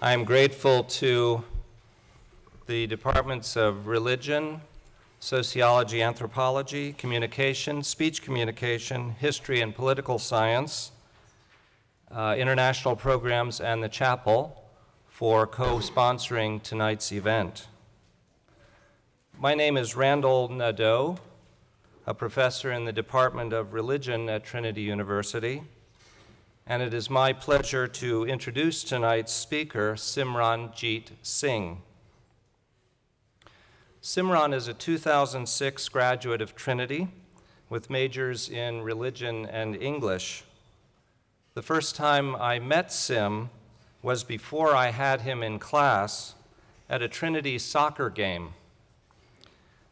I am grateful to the departments of Religion, Sociology, Anthropology, Communication, Speech Communication, History and Political Science, International Programs, and the Chapel for co-sponsoring tonight's event. My name is Randall Nadeau, a professor in the Department of Religion at Trinity University, and it is my pleasure to introduce tonight's speaker, Simran Jeet Singh. Simran is a 2006 graduate of Trinity with majors in religion and English. The first time I met Sim was before I had him in class at a Trinity soccer game.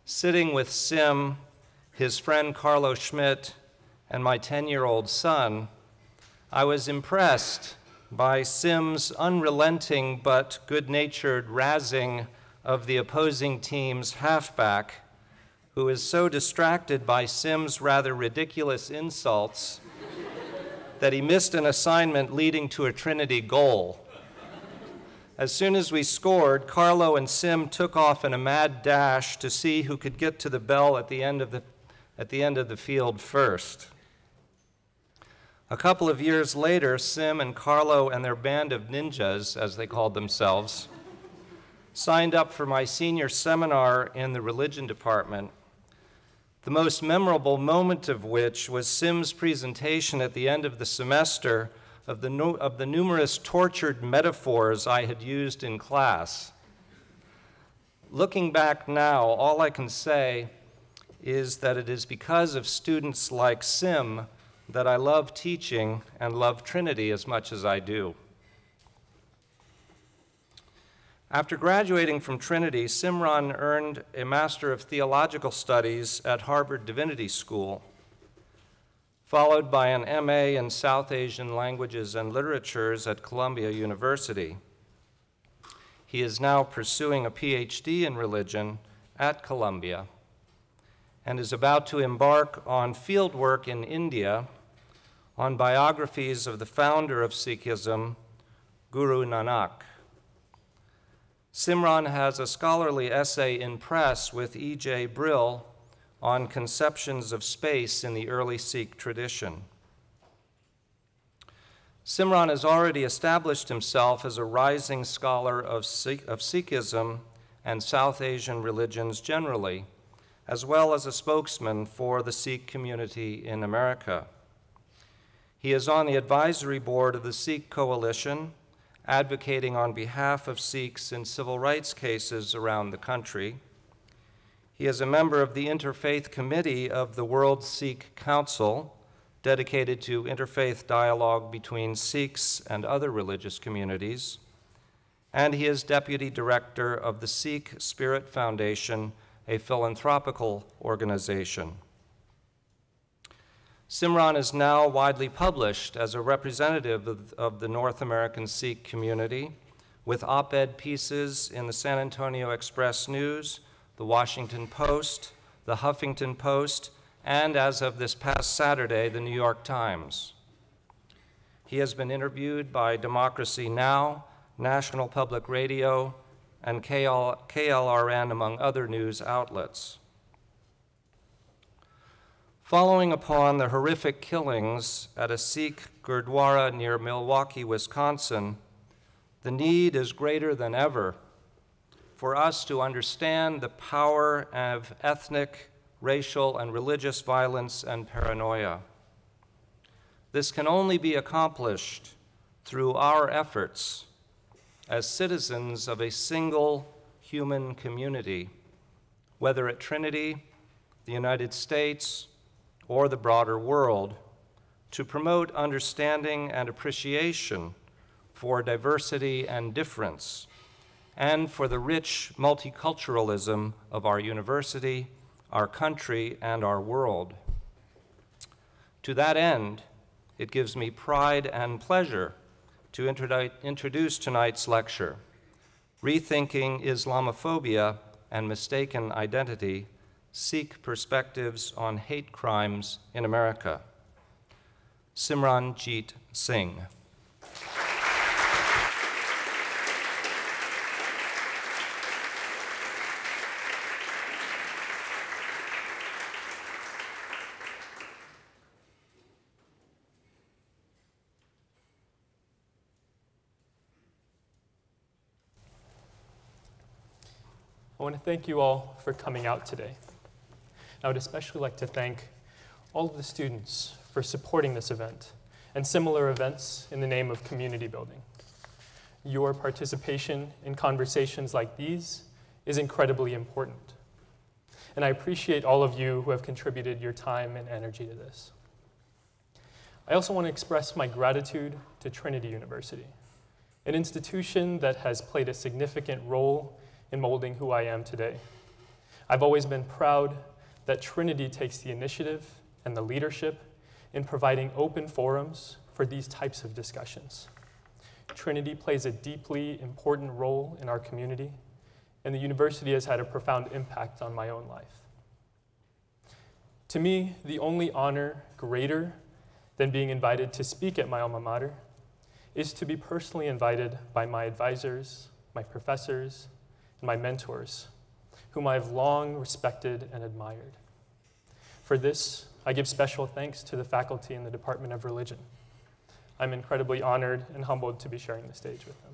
Sitting with Sim, his friend Carlo Schmidt, and my 10-year-old son, I was impressed by Sim's unrelenting but good-natured razzing of the opposing team's halfback, who is so distracted by Sim's rather ridiculous insults that he missed an assignment leading to a Trinity goal. As soon as we scored, Carlo and Sim took off in a mad dash to see who could get to the bell at the end of the field first. A couple of years later, Sim and Carlo and their band of ninjas, as they called themselves, signed up for my senior seminar in the religion department, the most memorable moment of which was Sim's presentation at the end of the semester of the numerous tortured metaphors I had used in class. Looking back now, all I can say is that it is because of students like Sim that I love teaching and love Trinity as much as I do. After graduating from Trinity, Simran earned a Master of Theological Studies at Harvard Divinity School, followed by an MA in South Asian Languages and Literatures at Columbia University. He is now pursuing a Ph.D. in religion at Columbia and is about to embark on fieldwork in India on biographies of the founder of Sikhism, Guru Nanak. Simran has a scholarly essay in press with E.J. Brill on conceptions of space in the early Sikh tradition. Simran has already established himself as a rising scholar of Sikhism and South Asian religions generally, as well as a spokesman for the Sikh community in America. He is on the advisory board of the Sikh Coalition, advocating on behalf of Sikhs in civil rights cases around the country. He is a member of the Interfaith Committee of the World Sikh Council, dedicated to interfaith dialogue between Sikhs and other religious communities, and he is deputy director of the Sikh Spirit Foundation, a philanthropical organization. Simran is now widely published as a representative of the North American Sikh community, with op-ed pieces in the San Antonio Express News, the Washington Post, the Huffington Post, and as of this past Saturday, the New York Times. He has been interviewed by Democracy Now!, National Public Radio, and KLRN, among other news outlets. Following upon the horrific killings at a Sikh Gurdwara near Milwaukee, Wisconsin, the need is greater than ever for us to understand the power of ethnic, racial, and religious violence and paranoia. This can only be accomplished through our efforts as citizens of a single human community, whether at Trinity, the United States, or the broader world, to promote understanding and appreciation for diversity and difference, and for the rich multiculturalism of our university, our country, and our world. To that end, it gives me pride and pleasure to introduce tonight's lecture, Rethinking Islamophobia and Mistaken Identity, Sikh Perspectives on Hate Crimes in America. Simran Jeet Singh. I want to thank you all for coming out today. I would especially like to thank all of the students for supporting this event and similar events in the name of community building. Your participation in conversations like these is incredibly important. And I appreciate all of you who have contributed your time and energy to this. I also want to express my gratitude to Trinity University, an institution that has played a significant role in molding who I am today. I've always been proud that Trinity takes the initiative and the leadership in providing open forums for these types of discussions. Trinity plays a deeply important role in our community, and the university has had a profound impact on my own life. To me, the only honor greater than being invited to speak at my alma mater is to be personally invited by my advisors, my professors, and my mentors, whom I have long respected and admired. For this, I give special thanks to the faculty in the Department of Religion. I'm incredibly honored and humbled to be sharing the stage with them.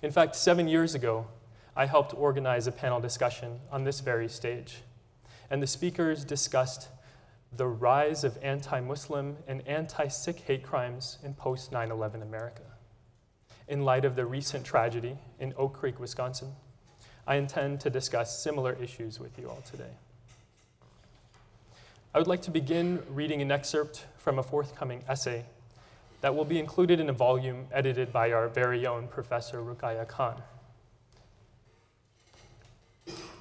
In fact, 7 years ago, I helped organize a panel discussion on this very stage, and the speakers discussed the rise of anti-Muslim and anti-Sikh hate crimes in post-9/11 America. In light of the recent tragedy in Oak Creek, Wisconsin, I intend to discuss similar issues with you all today. I would like to begin reading an excerpt from a forthcoming essay that will be included in a volume edited by our very own Professor Ruqayya Khan.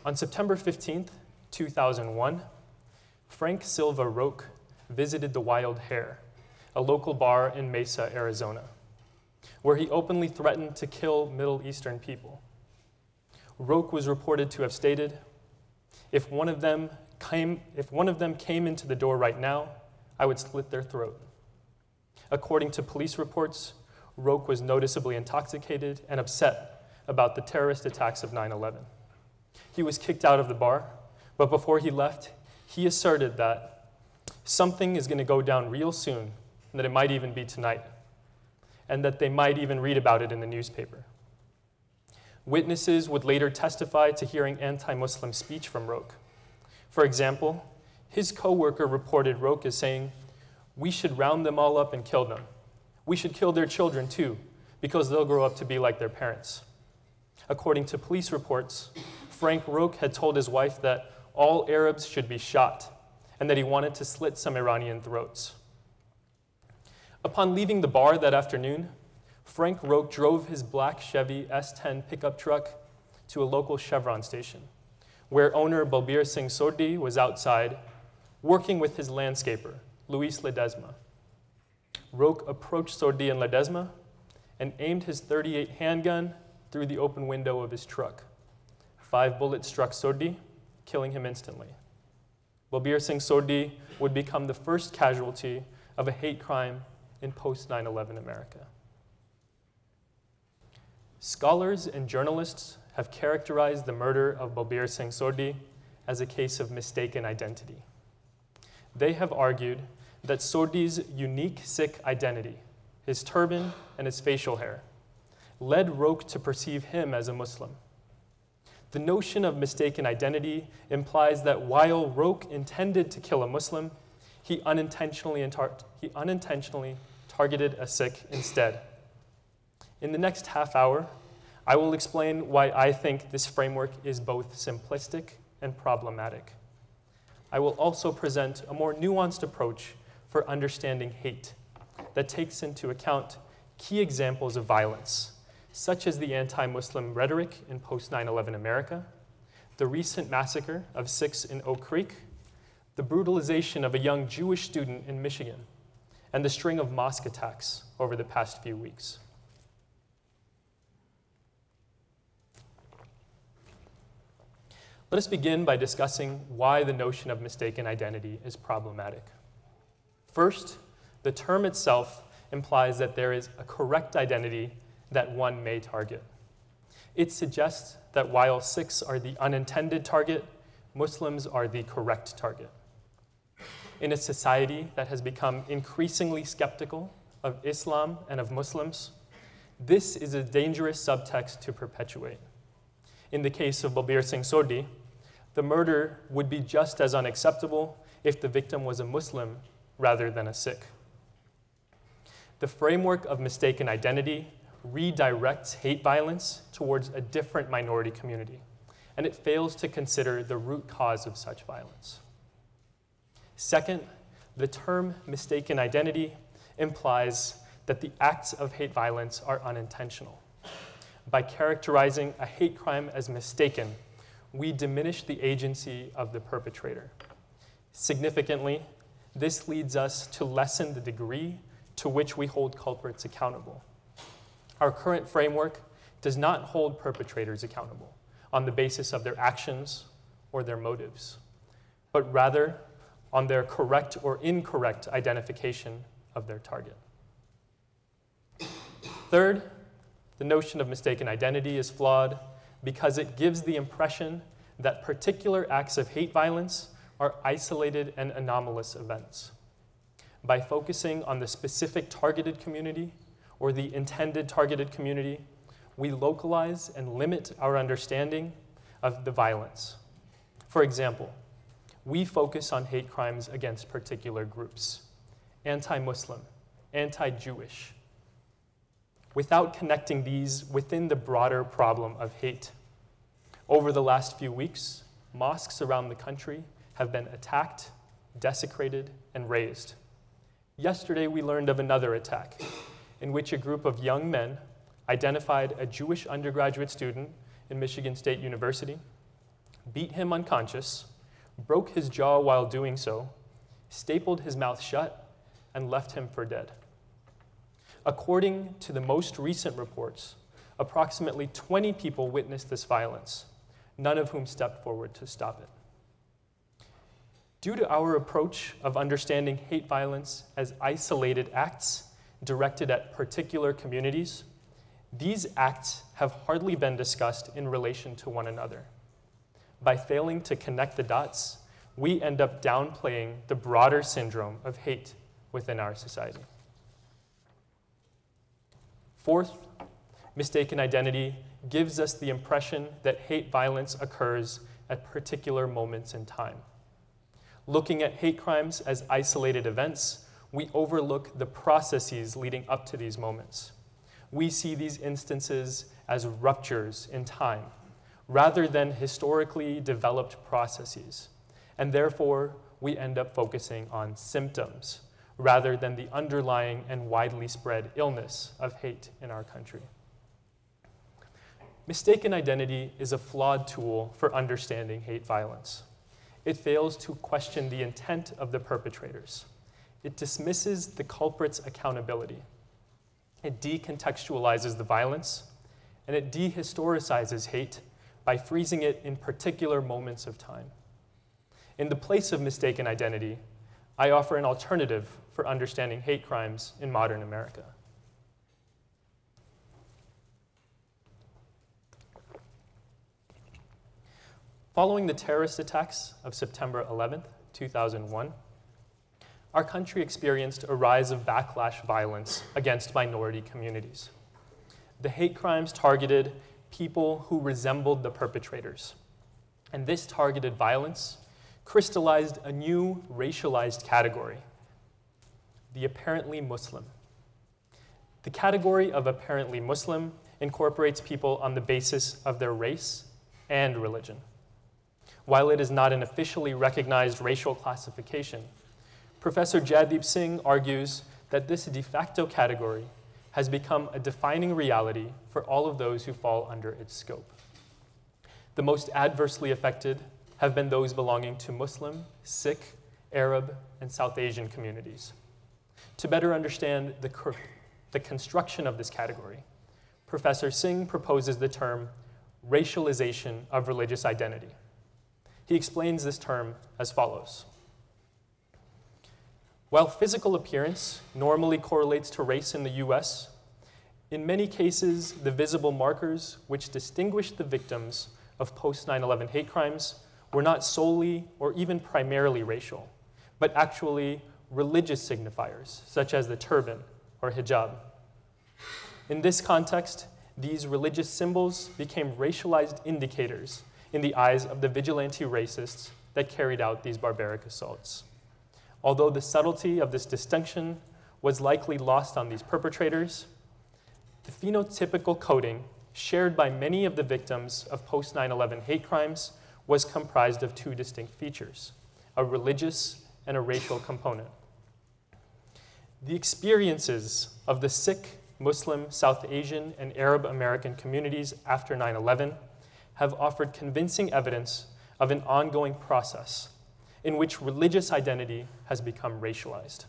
On September 15th, 2001, Frank Silva Roque visited the Wild Hare, a local bar in Mesa, Arizona, where he openly threatened to kill Middle Eastern people. Roque was reported to have stated, if one of them came into the door right now, I would slit their throat. According to police reports, Roque was noticeably intoxicated and upset about the terrorist attacks of 9/11. He was kicked out of the bar, but before he left, he asserted that something is going to go down real soon, and that it might even be tonight, and that they might even read about it in the newspaper. Witnesses would later testify to hearing anti-Muslim speech from Roque. For example, his coworker reported Roque as saying, "We should round them all up and kill them. We should kill their children too, because they'll grow up to be like their parents." According to police reports, Frank Roque had told his wife that all Arabs should be shot, and that he wanted to slit some Iranian throats. Upon leaving the bar that afternoon, Frank Roque drove his black Chevy S10 pickup truck to a local Chevron station, where owner Balbir Singh Sodhi was outside working with his landscaper, Luis Ledesma. Roque approached Sodhi and Ledesma and aimed his .38 handgun through the open window of his truck. 5 bullets struck Sodhi, killing him instantly. Balbir Singh Sodhi would become the first casualty of a hate crime in post-9/11 America. Scholars and journalists have characterized the murder of Balbir Singh Sodhi as a case of mistaken identity. They have argued that Sodhi's unique Sikh identity, his turban and his facial hair, led Roque to perceive him as a Muslim. The notion of mistaken identity implies that while Roque intended to kill a Muslim, he unintentionally targeted a Sikh instead. In the next half hour, I will explain why I think this framework is both simplistic and problematic. I will also present a more nuanced approach for understanding hate that takes into account key examples of violence, such as the anti-Muslim rhetoric in post-9/11 America, the recent massacre of Sikhs in Oak Creek, the brutalization of a young Jewish student in Michigan, and the string of mosque attacks over the past few weeks. Let us begin by discussing why the notion of mistaken identity is problematic. First, the term itself implies that there is a correct identity that one may target. It suggests that while Sikhs are the unintended target, Muslims are the correct target. In a society that has become increasingly skeptical of Islam and of Muslims, this is a dangerous subtext to perpetuate. In the case of Balbir Singh Sodhi, the murder would be just as unacceptable if the victim was a Muslim rather than a Sikh. The framework of mistaken identity redirects hate violence towards a different minority community, and it fails to consider the root cause of such violence. Second, the term mistaken identity implies that the acts of hate violence are unintentional. By characterizing a hate crime as mistaken, we diminish the agency of the perpetrator. Significantly, this leads us to lessen the degree to which we hold culprits accountable. Our current framework does not hold perpetrators accountable on the basis of their actions or their motives, but rather on their correct or incorrect identification of their target. Third, the notion of mistaken identity is flawed because it gives the impression that particular acts of hate violence are isolated and anomalous events. By focusing on the specific targeted community or the intended targeted community, we localize and limit our understanding of the violence. For example, we focus on hate crimes against particular groups, anti-Muslim, anti-Jewish, without connecting these within the broader problem of hate. Over the last few weeks, mosques around the country have been attacked, desecrated, and razed. Yesterday, we learned of another attack in which a group of young men identified a Jewish undergraduate student in Michigan State University, beat him unconscious, broke his jaw while doing so, stapled his mouth shut, and left him for dead. According to the most recent reports, approximately 20 people witnessed this violence, none of whom stepped forward to stop it. Due to our approach of understanding hate violence as isolated acts directed at particular communities, these acts have hardly been discussed in relation to one another. By failing to connect the dots, we end up downplaying the broader syndrome of hate within our society. Fourth, mistaken identity gives us the impression that hate violence occurs at particular moments in time. Looking at hate crimes as isolated events, we overlook the processes leading up to these moments. We see these instances as ruptures in time, rather than historically developed processes, and therefore we end up focusing on symptoms rather than the underlying and widely spread illness of hate in our country. Mistaken identity is a flawed tool for understanding hate violence. It fails to question the intent of the perpetrators. It dismisses the culprit's accountability. It decontextualizes the violence, and it dehistoricizes hate by freezing it in particular moments of time. In the place of mistaken identity, I offer an alternative for understanding hate crimes in modern America. Following the terrorist attacks of September 11th, 2001, our country experienced a rise of backlash violence against minority communities. The hate crimes targeted people who resembled the perpetrators, and this targeted violence crystallized a new racialized category, the apparently Muslim. The category of apparently Muslim incorporates people on the basis of their race and religion. While it is not an officially recognized racial classification, Professor Jaddeep Singh argues that this de facto category has become a defining reality for all of those who fall under its scope. The most adversely affected have been those belonging to Muslim, Sikh, Arab, and South Asian communities. To better understand the construction of this category, Professor Singh proposes the term racialization of religious identity. He explains this term as follows. While physical appearance normally correlates to race in the US, in many cases, the visible markers which distinguish the victims of post-9/11 hate crimes were not solely or even primarily racial, but actually religious signifiers, such as the turban or hijab. In this context, these religious symbols became racialized indicators in the eyes of the vigilante racists that carried out these barbaric assaults. Although the subtlety of this distinction was likely lost on these perpetrators, the phenotypical coding shared by many of the victims of post-9/11 hate crimes was comprised of two distinct features, a religious and a racial component. The experiences of the Sikh, Muslim, South Asian, and Arab American communities after 9/11 have offered convincing evidence of an ongoing process in which religious identity has become racialized.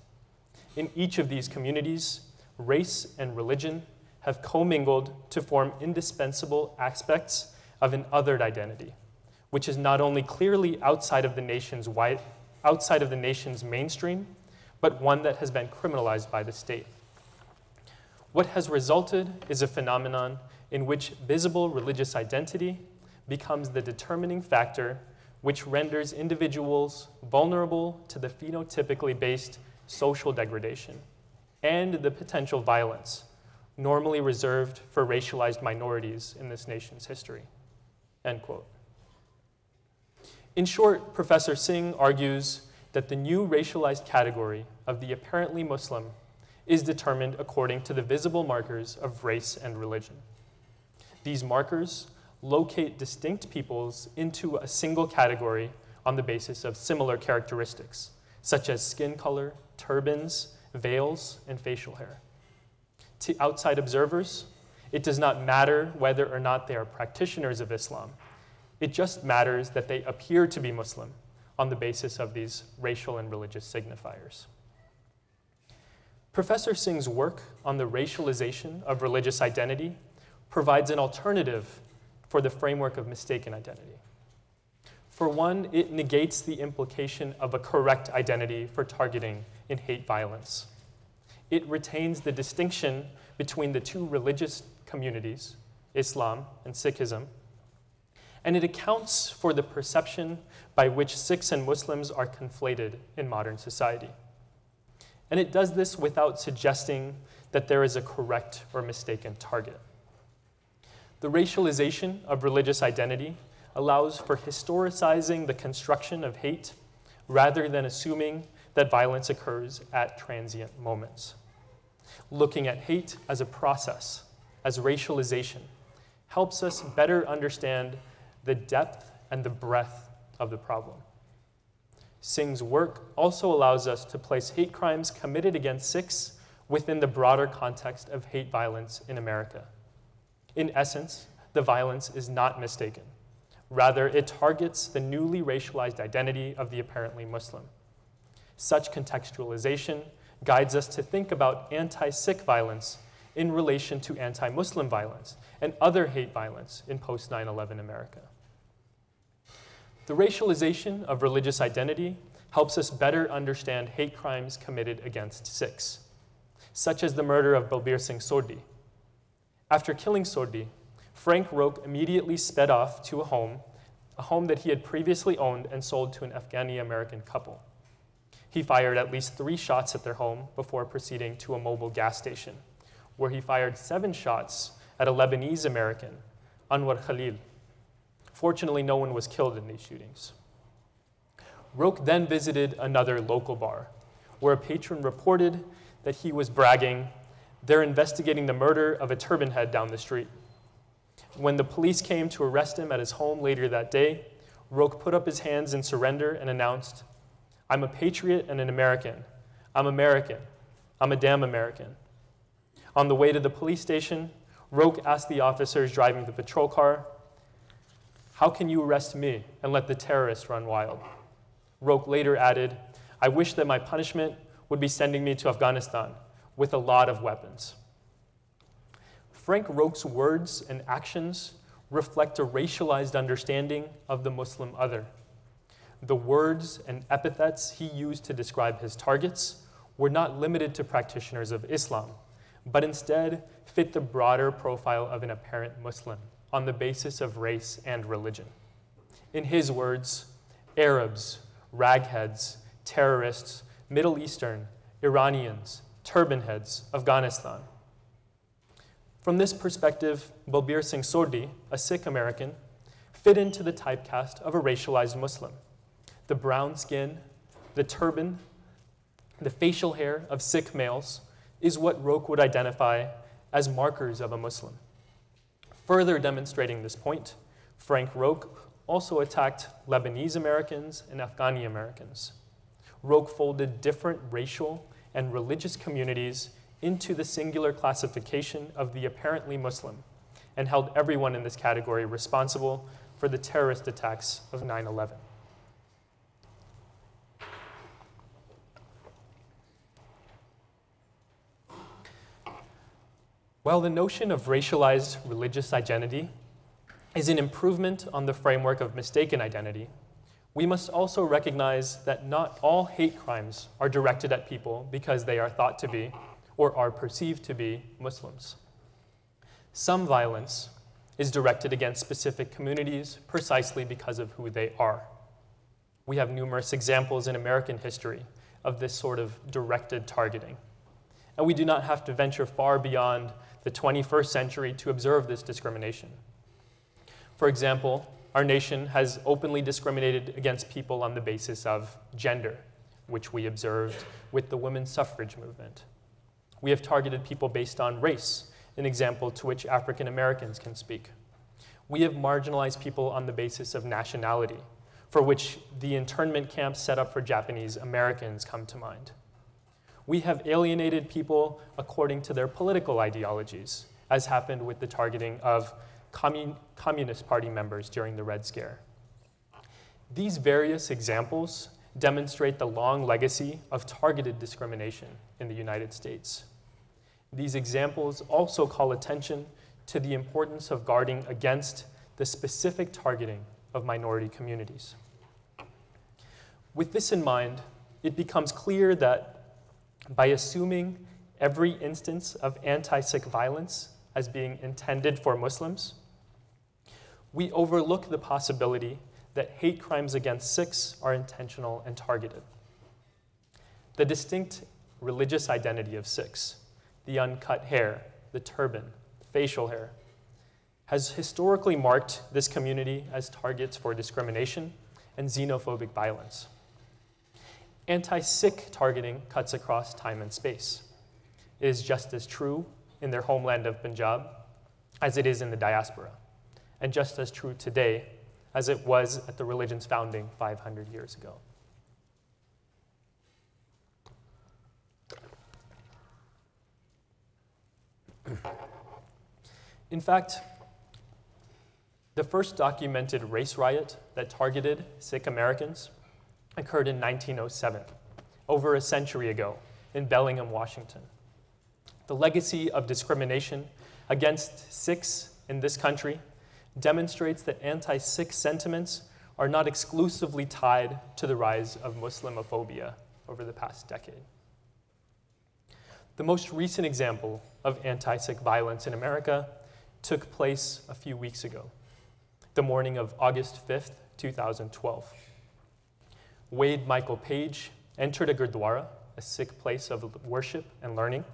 In each of these communities, race and religion have commingled to form indispensable aspects of an othered identity, which is not only clearly outside of the nation's mainstream, but one that has been criminalized by the state. What has resulted is a phenomenon in which visible religious identity becomes the determining factor which renders individuals vulnerable to the phenotypically based social degradation and the potential violence normally reserved for racialized minorities in this nation's history, end quote. In short, Professor Singh argues that the new racialized category of the apparently Muslim is determined according to the visible markers of race and religion. These markers locate distinct peoples into a single category on the basis of similar characteristics, such as skin color, turbans, veils, and facial hair. To outside observers, it does not matter whether or not they are practitioners of Islam. It just matters that they appear to be Muslim on the basis of these racial and religious signifiers. Professor Singh's work on the racialization of religious identity provides an alternative for the framework of mistaken identity. For one, it negates the implication of a correct identity for targeting in hate violence. It retains the distinction between the two religious communities, Islam and Sikhism, and it accounts for the perception by which Sikhs and Muslims are conflated in modern society. And it does this without suggesting that there is a correct or mistaken target. The racialization of religious identity allows for historicizing the construction of hate rather than assuming that violence occurs at transient moments. Looking at hate as a process, as racialization, helps us better understand the depth and the breadth of the problem. Singh's work also allows us to place hate crimes committed against Sikhs within the broader context of hate violence in America. In essence, the violence is not mistaken. Rather, it targets the newly racialized identity of the apparently Muslim. Such contextualization guides us to think about anti-Sikh violence in relation to anti-Muslim violence and other hate violence in post-9/11 America. The racialization of religious identity helps us better understand hate crimes committed against Sikhs, such as the murder of Balbir Singh Sodhi. After killing Sodhi, Frank Roque immediately sped off to a home that he had previously owned and sold to an Afghani-American couple. He fired at least 3 shots at their home before proceeding to a mobile gas station, where he fired 7 shots at a Lebanese-American, Anwar Khalil. Fortunately, no one was killed in these shootings. Roque then visited another local bar, where a patron reported that he was bragging, "They're investigating the murder of a turban head down the street." When the police came to arrest him at his home later that day, Roque put up his hands in surrender and announced, "I'm a patriot and an American. I'm American. I'm a damn American." On the way to the police station, Roque asked the officers driving the patrol car, "How can you arrest me and let the terrorists run wild?" Roque later added, "I wish that my punishment would be sending me to Afghanistan with a lot of weapons." Frank Roque's words and actions reflect a racialized understanding of the Muslim other. The words and epithets he used to describe his targets were not limited to practitioners of Islam, but instead fit the broader profile of an apparent Muslim on the basis of race and religion. In his words, Arabs, ragheads, terrorists, Middle Eastern, Iranians, turban heads, Afghanistan. From this perspective, Balbir Singh Sodhi, a Sikh American, fit into the typecast of a racialized Muslim. The brown skin, the turban, the facial hair of Sikh males is what Roque would identify as markers of a Muslim. Further demonstrating this point, Frank Roque also attacked Lebanese Americans and Afghani Americans. Roque folded different racial and religious communities into the singular classification of the apparently Muslim and held everyone in this category responsible for the terrorist attacks of 9/11. While the notion of racialized religious identity is an improvement on the framework of mistaken identity, we must also recognize that not all hate crimes are directed at people because they are thought to be or are perceived to be Muslims. Some violence is directed against specific communities precisely because of who they are. We have numerous examples in American history of this sort of directed targeting. And we do not have to venture far beyond the 21st century to observe this discrimination. For example, our nation has openly discriminated against people on the basis of gender, which we observed with the women's suffrage movement. We have targeted people based on race, an example to which African Americans can speak. We have marginalized people on the basis of nationality, for which the internment camps set up for Japanese Americans come to mind. We have alienated people according to their political ideologies, as happened with the targeting of Communist Party members during the Red Scare. These various examples demonstrate the long legacy of targeted discrimination in the United States. These examples also call attention to the importance of guarding against the specific targeting of minority communities. With this in mind, it becomes clear that by assuming every instance of anti-Sikh violence as being intended for Muslims, we overlook the possibility that hate crimes against Sikhs are intentional and targeted. The distinct religious identity of Sikhs, the uncut hair, the turban, facial hair, has historically marked this community as targets for discrimination and xenophobic violence. Anti-Sikh targeting cuts across time and space. It is just as true in their homeland of Punjab as it is in the diaspora, and just as true today as it was at the religion's founding 500 years ago. In fact, the first documented race riot that targeted Sikh Americans occurred in 1907, over a century ago, in Bellingham, Washington. The legacy of discrimination against Sikhs in this country demonstrates that anti-Sikh sentiments are not exclusively tied to the rise of Islamophobia over the past decade. The most recent example of anti-Sikh violence in America took place a few weeks ago, the morning of August 5th, 2012. Wade Michael Page entered a Gurdwara, a Sikh place of worship and learning.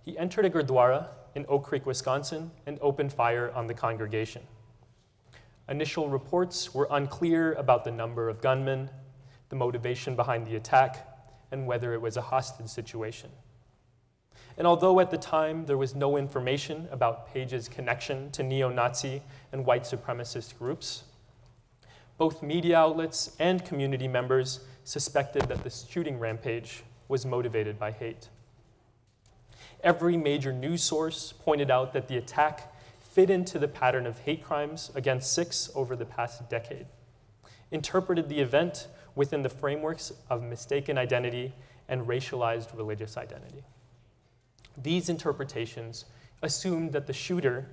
He entered a Gurdwara in Oak Creek, Wisconsin, and opened fire on the congregation. Initial reports were unclear about the number of gunmen, the motivation behind the attack, and whether it was a hostage situation. And although at the time there was no information about Page's connection to neo-Nazi and white supremacist groups, both media outlets and community members suspected that the shooting rampage was motivated by hate. Every major news source pointed out that the attack fit into the pattern of hate crimes against Sikhs over the past decade, interpreted the event within the frameworks of mistaken identity and racialized religious identity. These interpretations assumed that the shooter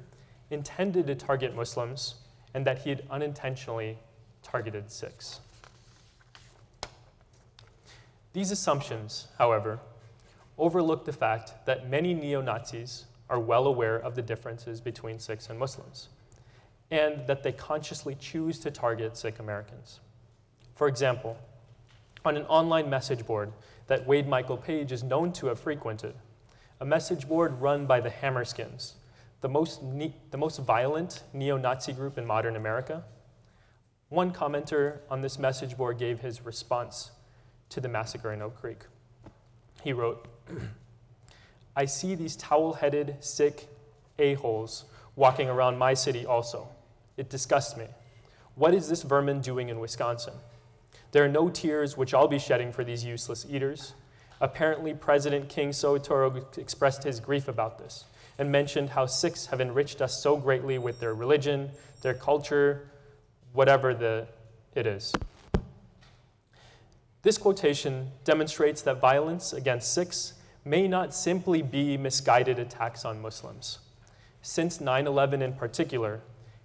intended to target Muslims and that he had unintentionally targeted Sikhs. These assumptions, however, overlook the fact that many neo-Nazis are well aware of the differences between Sikhs and Muslims, and that they consciously choose to target Sikh Americans. For example, on an online message board that Wade Michael Page is known to have frequented, a message board run by the Hammerskins, the most violent neo-Nazi group in modern America. One commenter on this message board gave his response to the massacre in Oak Creek. He wrote, "I see these towel-headed, sick a-holes walking around my city also. It disgusts me. What is this vermin doing in Wisconsin? There are no tears which I'll be shedding for these useless eaters. Apparently, President King Soetoro expressed his grief about this and mentioned how Sikhs have enriched us so greatly with their religion, their culture, whatever it is." This quotation demonstrates that violence against Sikhs may not simply be misguided attacks on Muslims. Since 9/11 in particular,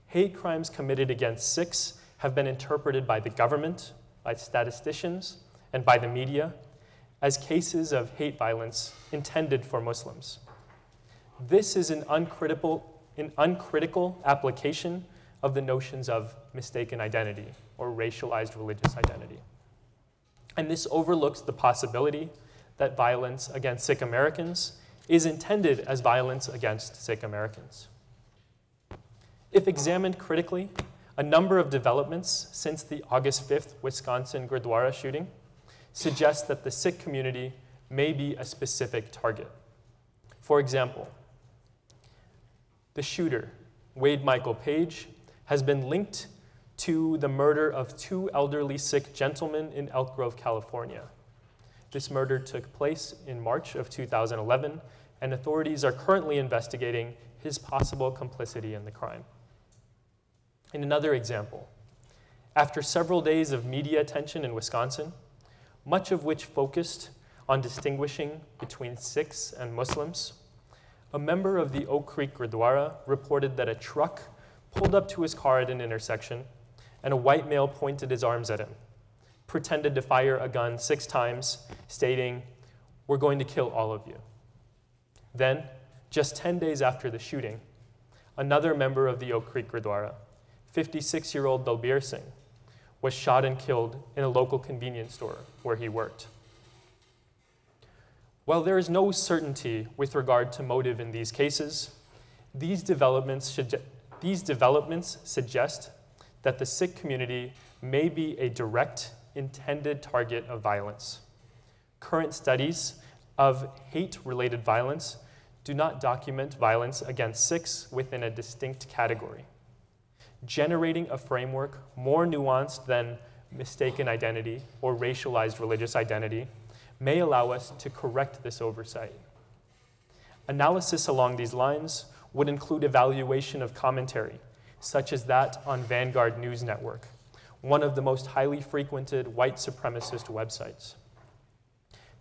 hate crimes committed against Sikhs have been interpreted by the government, by statisticians, and by the media as cases of hate violence intended for Muslims. This is an uncritical application of the notions of mistaken identity or racialized religious identity. And this overlooks the possibility that violence against Sikh Americans is intended as violence against Sikh Americans. If examined critically, a number of developments since the August 5th Wisconsin Gurdwara shooting suggest that the Sikh community may be a specific target. For example, the shooter, Wade Michael Page, has been linked to the murder of 2 elderly Sikh gentlemen in Elk Grove, California. This murder took place in March of 2011, and authorities are currently investigating his possible complicity in the crime. In another example, after several days of media attention in Wisconsin, much of which focused on distinguishing between Sikhs and Muslims, a member of the Oak Creek Gurdwara reported that a truck pulled up to his car at an intersection, and a white male pointed his arms at him, pretended to fire a gun 6 times, stating, "We're going to kill all of you." Then, just 10 days after the shooting, another member of the Oak Creek Gurdwara, 56-year-old Dalbir Singh, was shot and killed in a local convenience store where he worked. While there is no certainty with regard to motive in these cases, these developments suggest that the Sikh community may be a direct, intended target of violence. Current studies of hate-related violence do not document violence against Sikhs within a distinct category. Generating a framework more nuanced than mistaken identity or racialized religious identity may allow us to correct this oversight. Analysis along these lines would include evaluation of commentary, such as that on Vanguard News Network, one of the most highly frequented white supremacist websites.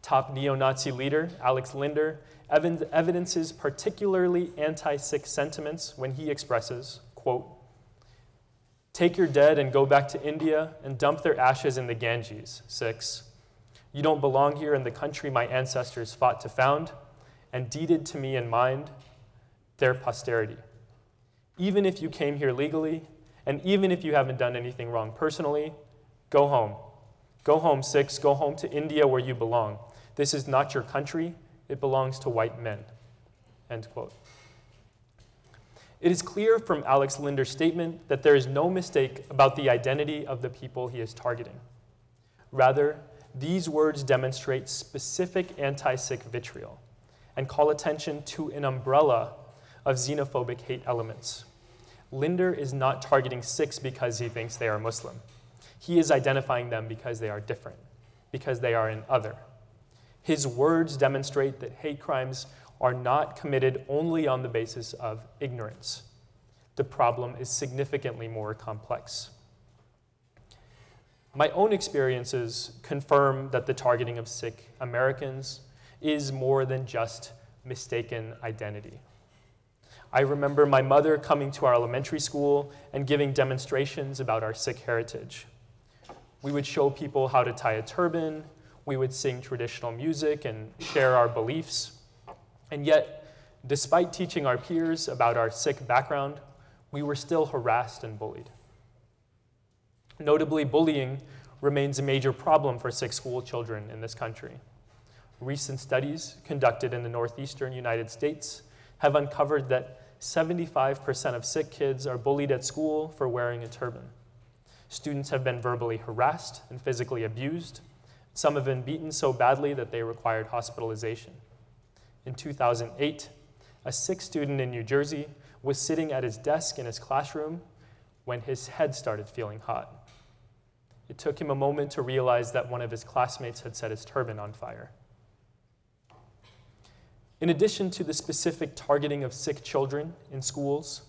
Top neo-Nazi leader Alex Linder evidences particularly anti-Sikh sentiments when he expresses, quote, "Take your dead and go back to India and dump their ashes in the Ganges, Sikhs. You don't belong here in the country my ancestors fought to found and deeded to me and mine, their posterity. Even if you came here legally, and even if you haven't done anything wrong personally, go home. Go home, Sikhs. Go home to India where you belong. This is not your country. It belongs to white men." End quote. It is clear from Alex Linder's statement that there is no mistake about the identity of the people he is targeting. Rather, these words demonstrate specific anti-Sikh vitriol and call attention to an umbrella of xenophobic hate elements. Linder is not targeting Sikhs because he thinks they are Muslim. He is identifying them because they are different, because they are an other. His words demonstrate that hate crimes are not committed only on the basis of ignorance. The problem is significantly more complex. My own experiences confirm that the targeting of Sikh Americans is more than just mistaken identity. I remember my mother coming to our elementary school and giving demonstrations about our Sikh heritage. We would show people how to tie a turban, we would sing traditional music and share our beliefs. And yet, despite teaching our peers about our Sikh background, we were still harassed and bullied. Notably, bullying remains a major problem for Sikh school children in this country. Recent studies conducted in the northeastern United States have uncovered that 75% of Sikh kids are bullied at school for wearing a turban. Students have been verbally harassed and physically abused. Some have been beaten so badly that they required hospitalization. In 2008, a Sikh student in New Jersey was sitting at his desk in his classroom when his head started feeling hot. It took him a moment to realize that one of his classmates had set his turban on fire. In addition to the specific targeting of Sikh children in schools,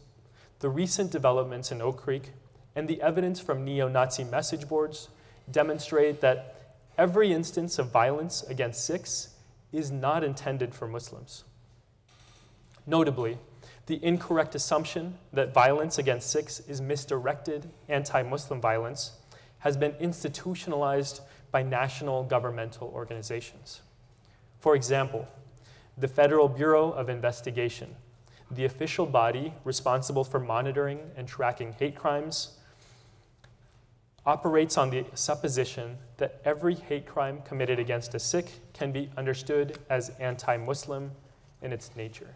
the recent developments in Oak Creek and the evidence from neo-Nazi message boards demonstrate that every instance of violence against Sikhs is not intended for Muslims. Notably, the incorrect assumption that violence against Sikhs is misdirected anti-Muslim violence has been institutionalized by national governmental organizations. For example, the Federal Bureau of Investigation, the official body responsible for monitoring and tracking hate crimes, operates on the supposition that every hate crime committed against a Sikh can be understood as anti-Muslim in its nature.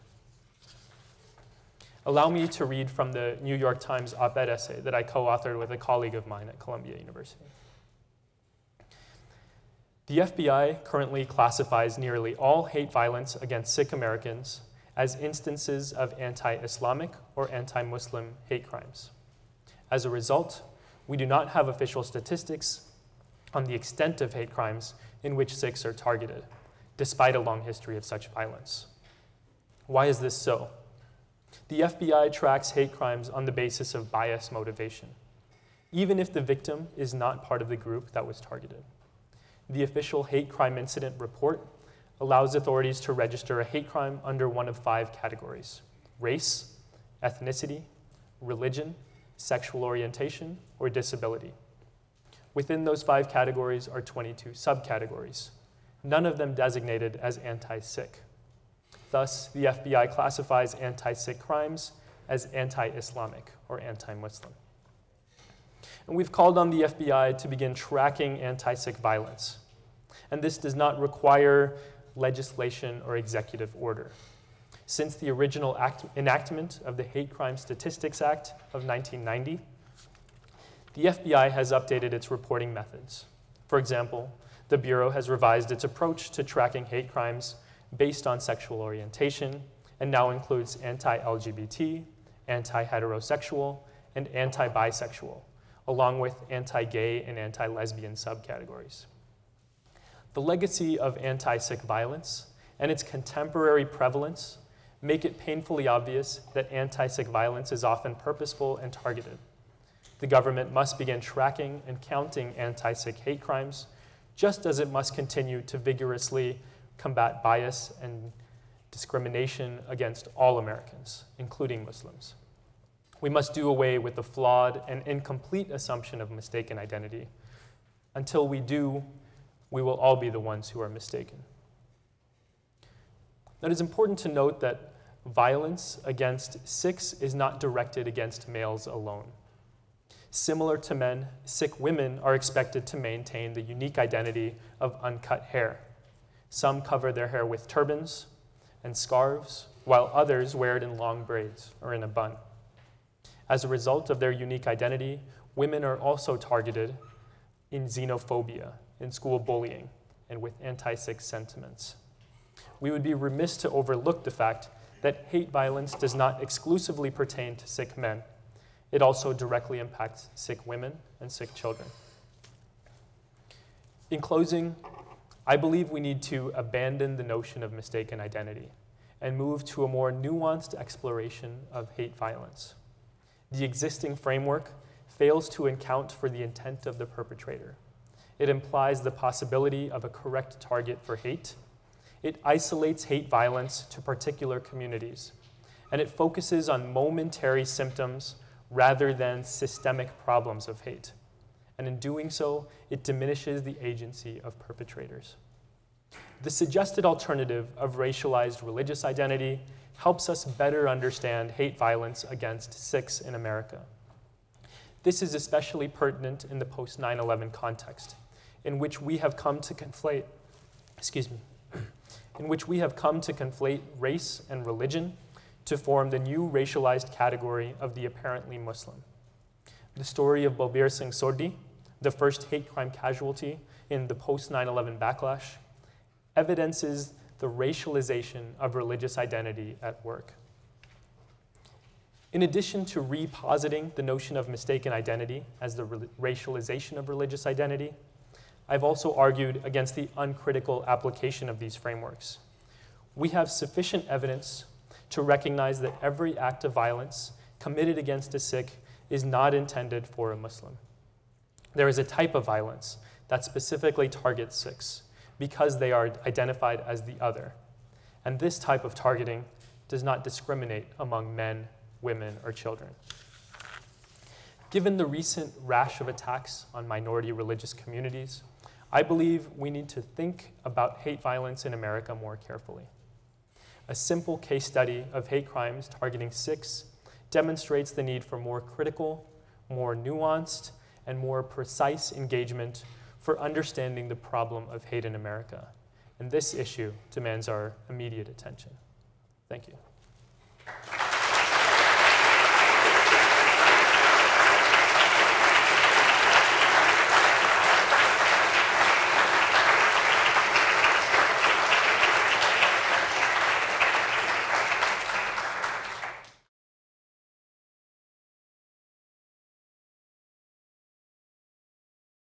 Allow me to read from the New York Times op-ed essay that I co-authored with a colleague of mine at Columbia University. The FBI currently classifies nearly all hate violence against Sikh Americans as instances of anti-Islamic or anti-Muslim hate crimes. As a result, we do not have official statistics on the extent of hate crimes in which Sikhs are targeted, despite a long history of such violence. Why is this so? The FBI tracks hate crimes on the basis of bias motivation, even if the victim is not part of the group that was targeted. The official hate crime incident report allows authorities to register a hate crime under one of 5 categories: race, ethnicity, religion, sexual orientation, or disability. Within those 5 categories are 22 subcategories, none of them designated as anti-Sikh. Thus, the FBI classifies anti-Sikh crimes as anti-Islamic or anti-Muslim. And we've called on the FBI to begin tracking anti-Sikh violence. And this does not require legislation or executive order. Since the original enactment of the Hate Crime Statistics Act of 1990, the FBI has updated its reporting methods. For example, the Bureau has revised its approach to tracking hate crimes based on sexual orientation and now includes anti-LGBT, anti-heterosexual, and anti-bisexual, along with anti-gay and anti-lesbian subcategories. The legacy of anti-Sikh violence and its contemporary prevalence make it painfully obvious that anti-Sikh violence is often purposeful and targeted. The government must begin tracking and counting anti-Sikh hate crimes, just as it must continue to vigorously combat bias and discrimination against all Americans, including Muslims. We must do away with the flawed and incomplete assumption of mistaken identity. Until we do, we will all be the ones who are mistaken. Now, it is important to note that violence against Sikhs is not directed against males alone. Similar to men, Sikh women are expected to maintain the unique identity of uncut hair. Some cover their hair with turbans and scarves, while others wear it in long braids or in a bun. As a result of their unique identity, women are also targeted in xenophobia, in school bullying, and with anti-Sikh sentiments. We would be remiss to overlook the fact that hate violence does not exclusively pertain to Sikh men. It also directly impacts Sikh women and Sikh children. In closing, I believe we need to abandon the notion of mistaken identity and move to a more nuanced exploration of hate violence. The existing framework fails to account for the intent of the perpetrator. It implies the possibility of a correct target for hate. It isolates hate violence to particular communities, and it focuses on momentary symptoms rather than systemic problems of hate. And in doing so, it diminishes the agency of perpetrators. The suggested alternative of racialized religious identity helps us better understand hate violence against Sikhs in America. This is especially pertinent in the post-9/11 context, in which we have come to conflate, race and religion to form the new racialized category of the apparently Muslim. The story of Balbir Singh Sodhi, the first hate crime casualty in the post-9/11 backlash, evidences the racialization of religious identity at work. In addition to repositing the notion of mistaken identity as the racialization of religious identity, I've also argued against the uncritical application of these frameworks. We have sufficient evidence to recognize that every act of violence committed against a Sikh is not intended for a Muslim. There is a type of violence that specifically targets Sikhs because they are identified as the other. And this type of targeting does not discriminate among men, women, or children. Given the recent rash of attacks on minority religious communities, I believe we need to think about hate violence in America more carefully. A simple case study of hate crimes targeting Sikhs demonstrates the need for more critical, more nuanced, and more precise engagement for understanding the problem of hate in America. And this issue demands our immediate attention. Thank you.